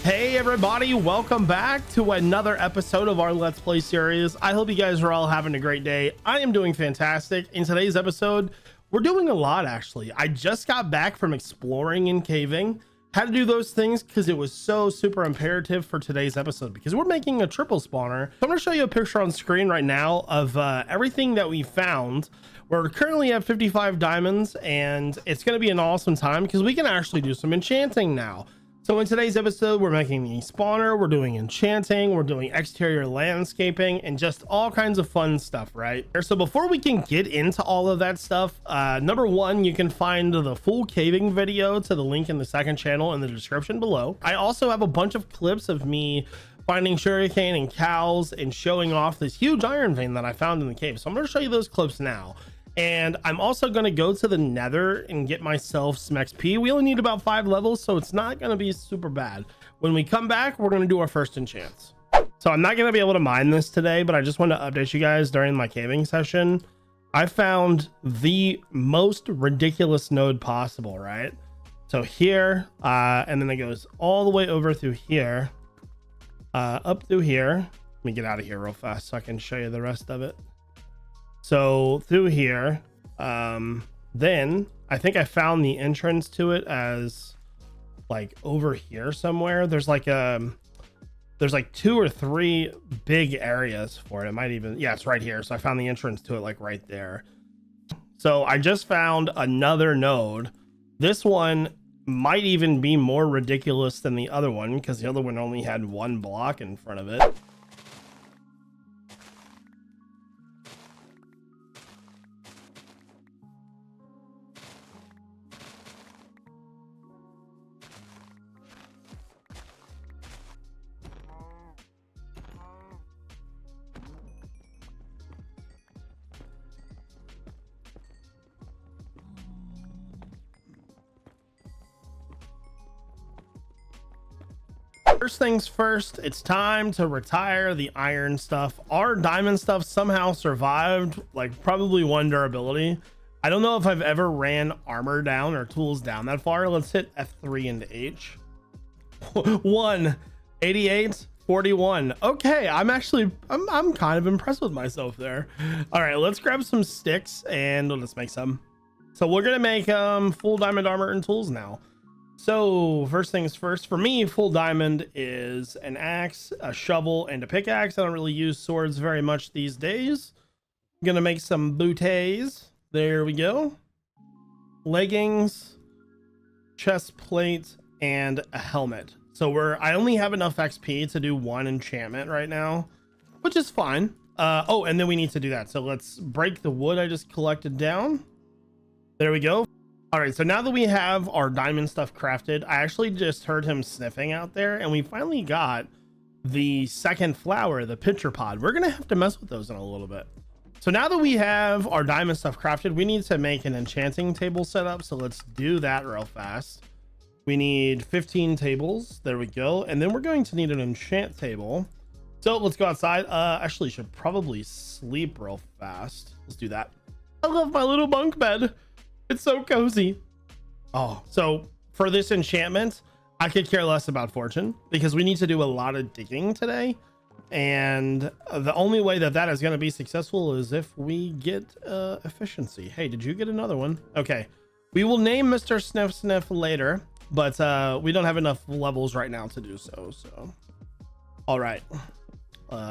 Hey everybody, welcome back to another episode of our Let's Play series. I hope you guys are all having a great day. I am doing fantastic. In today's episode, we're doing a lot actually. I just got back from exploring and caving. Had to do those things because it was so super imperative for today's episode because we're making a triple spawner. So I'm going to show you a picture on screen right now of everything that we found. We're currently at 55 diamonds and it's going to be an awesome time because we can actually do some enchanting now. So in today's episode, we're making the spawner, we're doing enchanting, we're doing exterior landscaping, and just all kinds of fun stuff, right? So before we can get into all of that stuff, number one, you can find the full caving video to the link in the second channel in the description below. I also have a bunch of clips of me finding sugarcane and cows and showing off this huge iron vein that I found in the cave. So I'm going to show you those clips now. And I'm also going to go to the nether and get myself some XP. We only need about 5 levels, so it's not going to be super bad. When we come back, we're going to do our first enchants. So I'm not going to be able to mine this today, but I just want to update you guys during my caving session. I found the most ridiculous node possible, right? So here, and then it goes all the way over through here, up through here. Let me get out of here real fast so I can show you the rest of it. So through here, then I think I found the entrance to it as like over here somewhere. There's like 2 or 3 big areas for it. It might even, yeah, it's right here. So I found the entrance to it like right there. So I just found another node. This one might even be more ridiculous than the other one because the other one only had 1 block in front of it. First things first, it's time to retire the iron stuff. Our diamond stuff somehow survived, like probably 1 durability. I don't know if I've ever ran armor down or tools down that far. Let's hit F3 into H. 1, 88, 41. Okay, I'm kind of impressed with myself there. All right, let's grab some sticks and let's make some. So we're gonna make full diamond armor and tools now. So first things first, for me, full diamond is an axe, a shovel, and a pickaxe. I don't really use swords very much these days. I'm gonna make some booties. There we go. Leggings, chest plate, and a helmet. So I only have enough XP to do 1 enchantment right now, which is fine. Oh, and then we need to do that. So let's break the wood I just collected down. There we go. All right, so now that we have our diamond stuff crafted, I actually just heard him sniffing out there and we finally got the second flower, the pitcher pod. We're gonna have to mess with those in a little bit. So now that we have our diamond stuff crafted, we need to make an enchanting table set up. So let's do that real fast. We need 15 tables. There we go. And then we're going to need an enchant table. So let's go outside. Actually should probably sleep real fast. Let's do that. I love my little bunk bed. It's so cozy. Oh, so for this enchantment, I could care less about fortune because we need to do a lot of digging today. And the only way that is going to be successful is if we get efficiency. Hey, did you get another one? Okay. We will name Mr. Sniff Sniff later, but we don't have enough levels right now to do so. So, all right.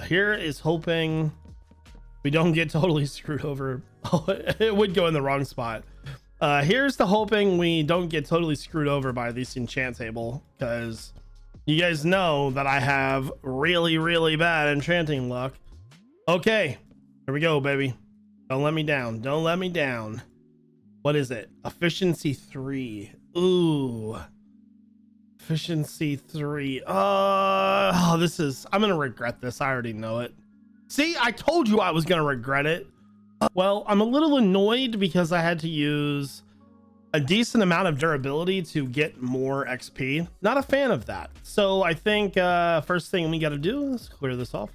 Here is hoping we don't get totally screwed over. Oh, it would go in the wrong spot. Here's the hoping we don't get totally screwed over by this enchant table, because you guys know that I have really bad enchanting luck. Okay, here we go, baby. Don't let me down. Don't let me down. What is it? Efficiency 3. Ooh, efficiency 3. Oh, I'm gonna regret this. I already know it. See, I told you I was gonna regret it. Well, I'm a little annoyed because I had to use a decent amount of durability to get more XP. Not a fan of that. So I think first thing we got to do is clear this off.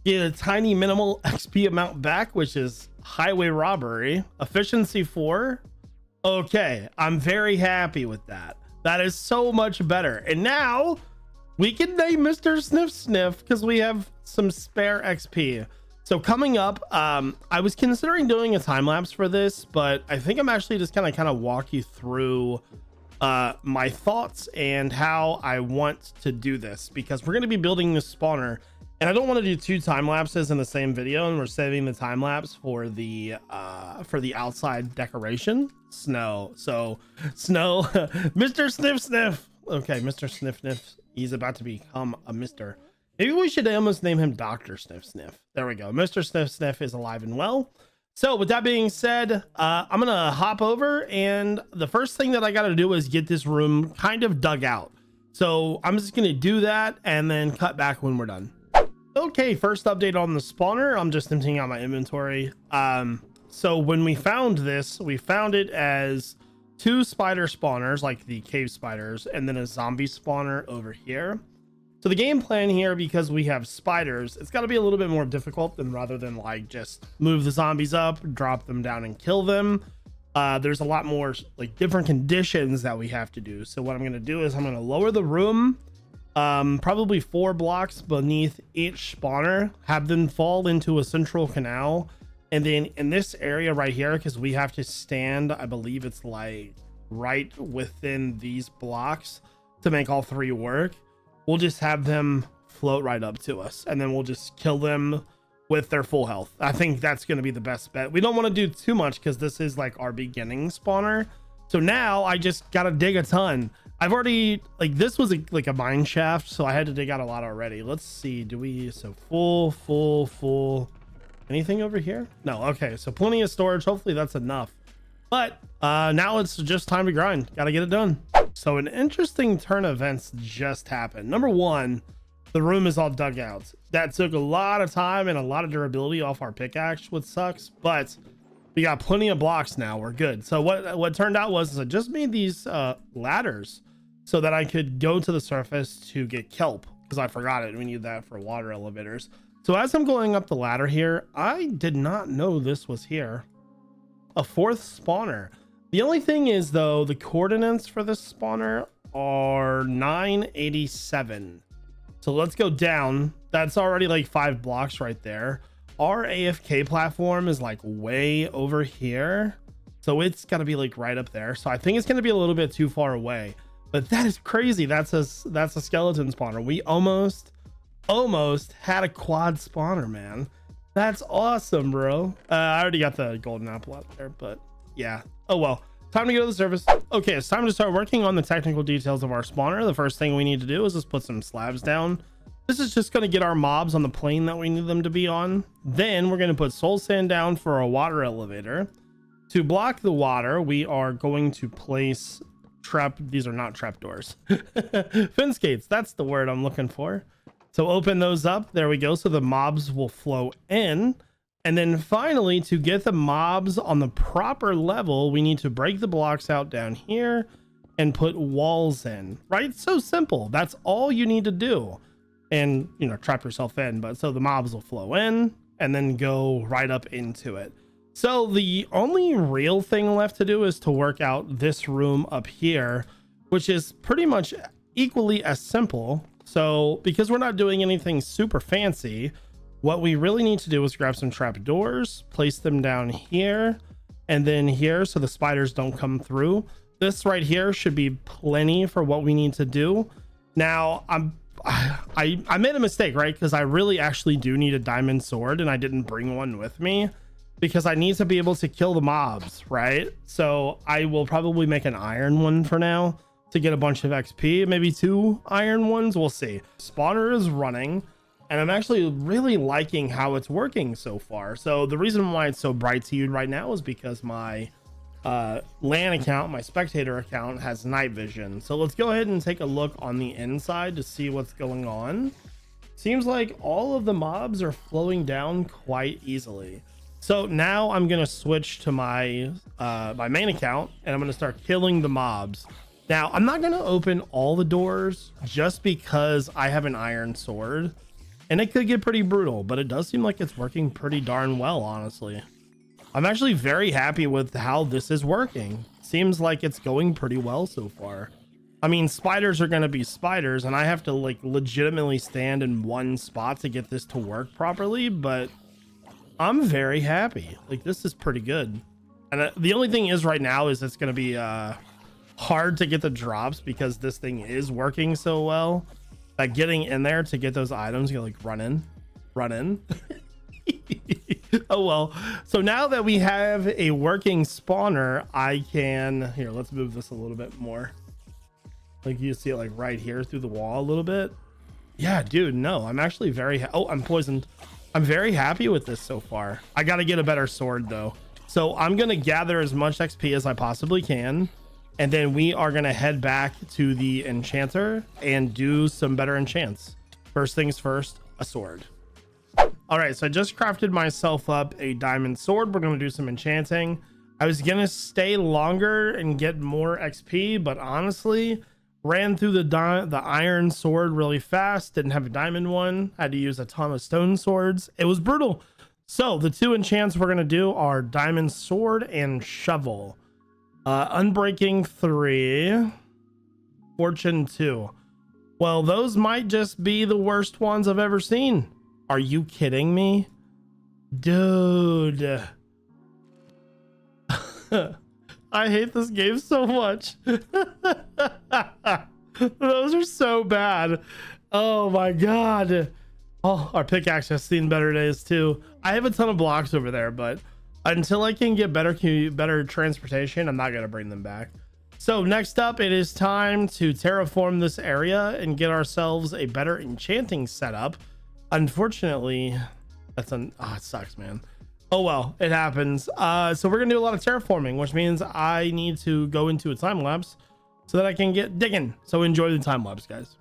Get a tiny minimal XP amount back, which is highway robbery. Efficiency 4. Okay, I'm very happy with that. That is so much better. And now we can name Mr. Sniff Sniff because we have some spare XP. So coming up, I was considering doing a time lapse for this, but I think I'm actually just gonna kind of walk you through my thoughts and how I want to do this, because we're going to be building this spawner and I don't want to do 2 time lapses in the same video, and we're saving the time lapse for the outside decoration snow. So snow Mr. Sniff Sniff. Okay, Mr. Sniff Sniff, he's about to become a Mr. Maybe we should almost name him Dr. Sniff Sniff. There we go. Mr. Sniff Sniff is alive and well. So with that being said, I'm gonna hop over, and the first thing that I got to do is get this room kind of dug out. So I'm just gonna do that and then cut back when we're done. Okay, first update on the spawner. I'm just emptying out my inventory. So when we found this, we found it as 2 spider spawners, like the cave spiders, and then a zombie spawner over here. So the game plan here, because we have spiders, it's got to be a little bit more difficult than rather than like just move the zombies up, drop them down and kill them. There's a lot more like different conditions that we have to do. So what I'm going to do is I'm going to lower the room, probably 4 blocks beneath each spawner, have them fall into a central canal. And then in this area right here, because we have to stand, I believe it's like right within these blocks to make all 3 work. We'll just have them float right up to us, and then we'll just kill them with their full health. I think that's going to be the best bet. We don't want to do too much because this is like our beginning spawner. So now I just got to dig a ton. I've already, like, this was like a mine shaft, so I had to dig out a lot already. Let's see. Do we, so full. Anything over here? No. Okay. So plenty of storage. Hopefully that's enough. But now it's just time to grind. Got to get it done. So an interesting turn of events just happened. Number 1, the room is all dug out. That took a lot of time and a lot of durability off our pickaxe, which sucks, but we got plenty of blocks now. We're good. So what turned out was I just made these ladders so that I could go to the surface to get kelp, because I forgot it. We need that for water elevators. So as I'm going up the ladder here, I did not know this was here. A 4th spawner. The only thing is, though, the coordinates for this spawner are 987. So let's go down. That's already like 5 blocks right there. Our AFK platform is like way over here. So it's got to be like right up there. So I think it's going to be a little bit too far away. But that is crazy. That's a skeleton spawner. We almost had a quad spawner, man. That's awesome, bro. I already got the golden apple out there, but yeah. Oh well, time to go to the surface. Okay, it's time to start working on the technical details of our spawner. The first thing we need to do is just put some slabs down. This is just going to get our mobs on the plane that we need them to be on. Then we're going to put soul sand down for a water elevator. To block the water, we are going to place these are not trapdoors. Fence gates, that's the word I'm looking for. So open those up. There we go. So the mobs will flow in. And then finally, to get the mobs on the proper level, we need to break the blocks out down here and put walls in, right? So simple. That's all you need to do. And, you know, trap yourself in. But so the mobs will flow in and then go right up into it. So the only real thing left to do is to work out this room up here, which is pretty much equally as simple. So because we're not doing anything super fancy, what we really need to do is grab some trapdoors, place them down here and then here so the spiders don't come through. This right here should be plenty for what we need to do. Now I made a mistake, right? Because I really actually do need a diamond sword and I didn't bring one with me because I need to be able to kill the mobs, right? So I will probably make an iron one for now to get a bunch of XP, maybe 2 iron ones. We'll see. Spawner is running and I'm actually really liking how it's working so far. So the reason why it's so bright hued right now is because my LAN account, my spectator account, has night vision. So let's go ahead and take a look on the inside to see what's going on. Seems like all of the mobs are flowing down quite easily. So now I'm gonna switch to my my main account and I'm gonna start killing the mobs. Now I'm not gonna open all the doors just because I have an iron sword and it could get pretty brutal, but it does seem like it's working pretty darn well, honestly. I'm actually very happy with how this is working. Seems like it's going pretty well so far. I mean, spiders are going to be spiders, and I have to like legitimately stand in one spot to get this to work properly, but I'm very happy. Like, this is pretty good. And the only thing is right now is it's going to be hard to get the drops because this thing is working so well. Like, getting in there to get those items, you like run in. Oh well. So now that we have a working spawner, I can, here, let's move this a little bit more. Like, you see it like right here through the wall a little bit. Yeah, dude, no, I'm actually very oh, I'm poisoned. I'm very happy with this so far. I got to get a better sword though. So I'm going to gather as much XP as I possibly can. And then we are going to head back to the enchanter and do some better enchants. First things first, a sword. All right, so I just crafted myself up a diamond sword. We're going to do some enchanting. I was going to stay longer and get more XP, but honestly, ran through the iron sword really fast. Didn't have a diamond one. Had to use a ton of stone swords. It was brutal. So the two enchants we're going to do are diamond sword and shovel. Unbreaking 3, fortune 2. Well, those might just be the worst ones I've ever seen. Are you kidding me? Dude. I hate this game so much. Those are so bad. Oh my god. Oh, our pickaxe has seen better days too. I have a ton of blocks over there, but until I can get better transportation, I'm not gonna bring them back. So next up, it is time to terraform this area and get ourselves a better enchanting setup. Unfortunately, that's it sucks, man. Oh well, it happens. So we're gonna do a lot of terraforming, which means I need to go into a time lapse so that I can get digging. So enjoy the time lapse, guys.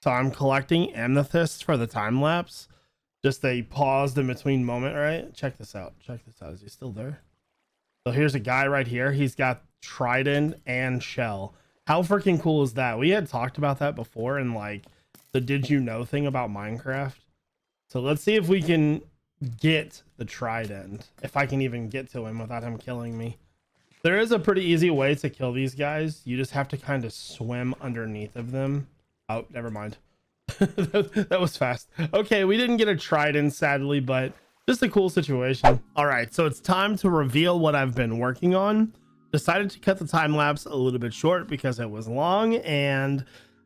So I'm collecting amethysts for the time lapse. Just a paused in between moment, right? Check this out. Check this out. Is he still there? So here's a guy right here. He's got trident and shell. How freaking cool is that? We had talked about that before in like the did you know thing about Minecraft. So let's see if we can get the trident. If I can even get to him without him killing me. There is a pretty easy way to kill these guys. You just have to kind of swim underneath of them. Oh, never mind. That was fast. Okay, we didn't get a trident, sadly, but just a cool situation. All right, so it's time to reveal what I've been working on. Decided to cut the time lapse a little bit short because it was long, and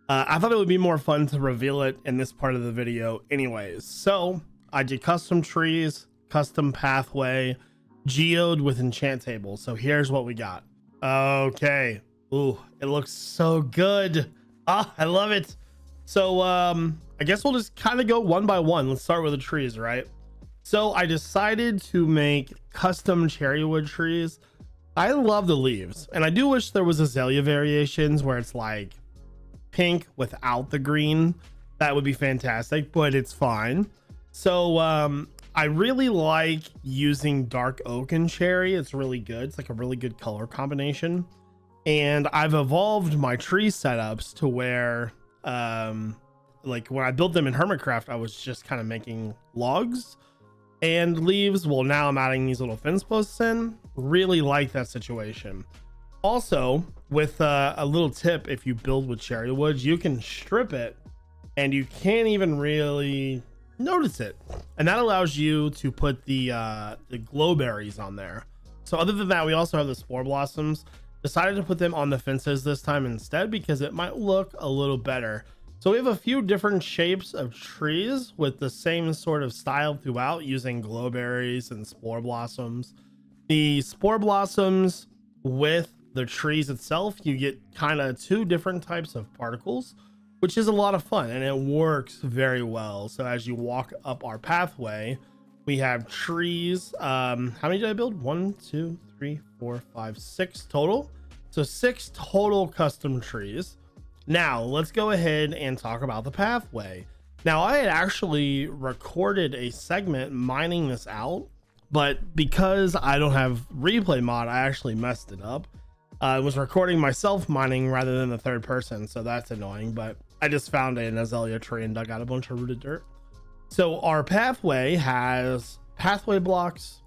I thought it would be more fun to reveal it in this part of the video anyways. So I did custom trees, custom pathway, geode with enchant table. So here's what we got. Okay. Ooh, it looks so good. Ah, I love it. So I guess we'll just kind of go one by one. Let's start with the trees, right? So I decided to make custom cherrywood trees. I love the leaves, and I do wish there was azalea variations where it's like pink without the green. That would be fantastic, but it's fine. So I really like using dark oak and cherry. It's really good. It's like a really good color combination. And I've evolved my tree setups to where like when I built them in Hermitcraft, I was just kind of making logs and leaves. Well, now I'm adding these little fence posts in. Really like that situation. Also, with a little tip, if you build with cherry wood, you can strip it and you can't even really notice it. And that allows you to put the glowberries on there. So other than that, we also have the spore blossoms. Decided to put them on the fences this time instead because it might look a little better. So we have a few different shapes of trees with the same sort of style throughout, using glowberries and spore blossoms. The spore blossoms with the trees itself, you get kind of two different types of particles, which is a lot of fun and it works very well. So as you walk up our pathway, we have trees. How many did I build? 1, 2, 3, 4, 5, 6 total. So 6 total custom trees. Now let's go ahead and talk about the pathway. Now I had actually recorded a segment mining this out, but because I don't have replay mod, I actually messed it up. I was recording myself mining rather than the third person, so that's annoying, but I just found an azalea tree and dug out a bunch of rooted dirt. So our pathway has pathway blocks,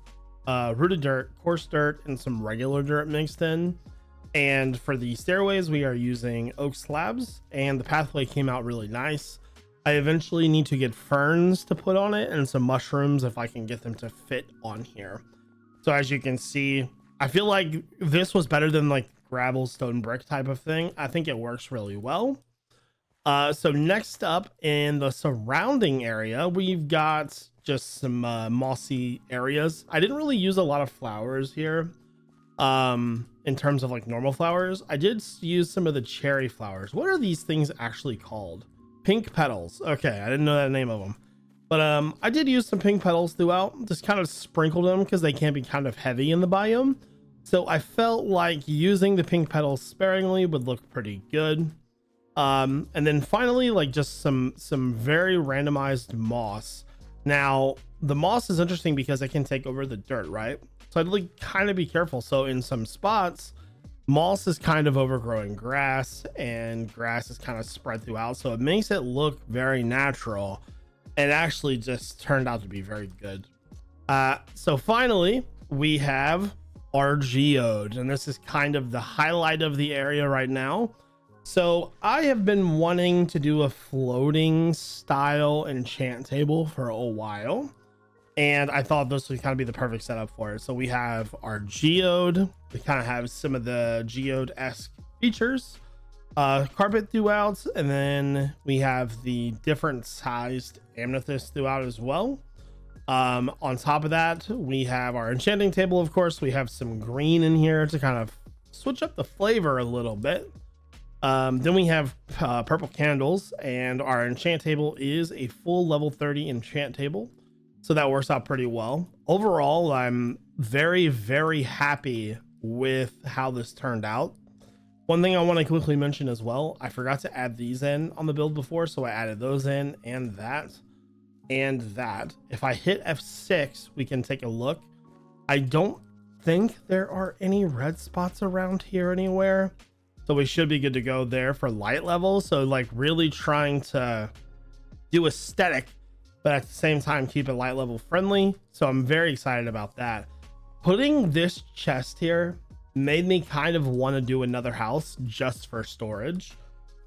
rooted dirt, coarse dirt, and some regular dirt mixed in. And for the stairways, we are using oak slabs, and the pathway came out really nice. I eventually need to get ferns to put on it and some mushrooms if I can get them to fit on here. So as you can see, I feel like this was better than like gravel, stone, brick type of thing. I think it works really well. So next up in the surrounding area, we've got just some mossy areas. I didn't really use a lot of flowers here. In terms of like normal flowers, I did use some of the cherry flowers. What are these things actually called? Pink petals. Okay, I didn't know that name of them, but I did use some pink petals throughout. Just kind of sprinkled them because they can be kind of heavy in the biome. So I felt like using the pink petals sparingly would look pretty good. And then finally, like just some very randomized moss. Now the moss is interesting because it can take over the dirt, right? So I'd like kind of be careful. So in some spots, moss is kind of overgrowing grass, and grass is kind of spread throughout, so it makes it look very natural. It actually just turned out to be very good. So finally we have our geode, and this is kind of the highlight of the area right now. So I have been wanting to do a floating style enchant table for a while, and I thought this would kind of be the perfect setup for it. So we have our geode. We kind of have some of the geode-esque features, carpet throughout, and then we have the different sized amethyst throughout as well. On top of that, we have our enchanting table. Of course, we have some green in here to kind of switch up the flavor a little bit. Then we have purple candles, and our enchant table is a full level 30 enchant table, so that works out pretty well. Overall, I'm very, very happy with how this turned out. One thing I want to quickly mention as well, I forgot to add these in on the build before, so I added those in, and that. If I hit F6, we can take a look. I don't think there are any red spots around here anywhere, so we should be good to go there for light level. So like really trying to do aesthetic, but at the same time keep it light level friendly. So I'm very excited about that. Putting this chest here made me kind of want to do another house just for storage,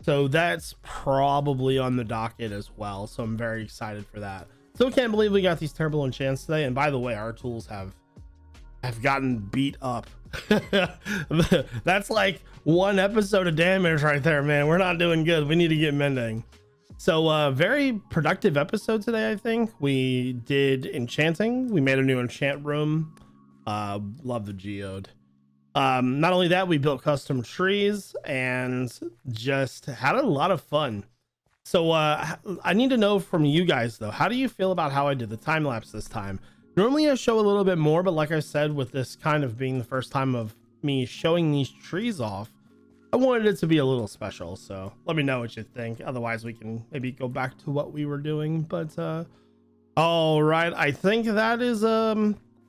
so that's probably on the docket as well. So I'm very excited for that. Still can't believe we got these terrible enchants today. And by the way, our tools have gotten beat up. That's like one episode of damage right there, man. We're not doing good. We need to get mending. So very productive episode today. I think we did enchanting. We made a new enchant room. Love the geode. Not only that, we built custom trees and just had a lot of fun. So I need to know from you guys though, how do you feel about how I did the time lapse this time? Normally I show a little bit more, but like I said, with this kind of being the first time of me showing these trees off, I wanted it to be a little special. So let me know what you think. Otherwise we can maybe go back to what we were doing. But all right, I think that is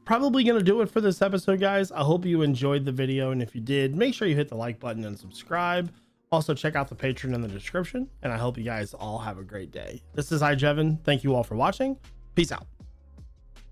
probably gonna do it for this episode, guys. I hope you enjoyed the video, and if you did, make sure you hit the like button and subscribe. Also check out the Patreon in the description, and I hope you guys all have a great day. This is iJevin. Thank you all for watching. Peace out.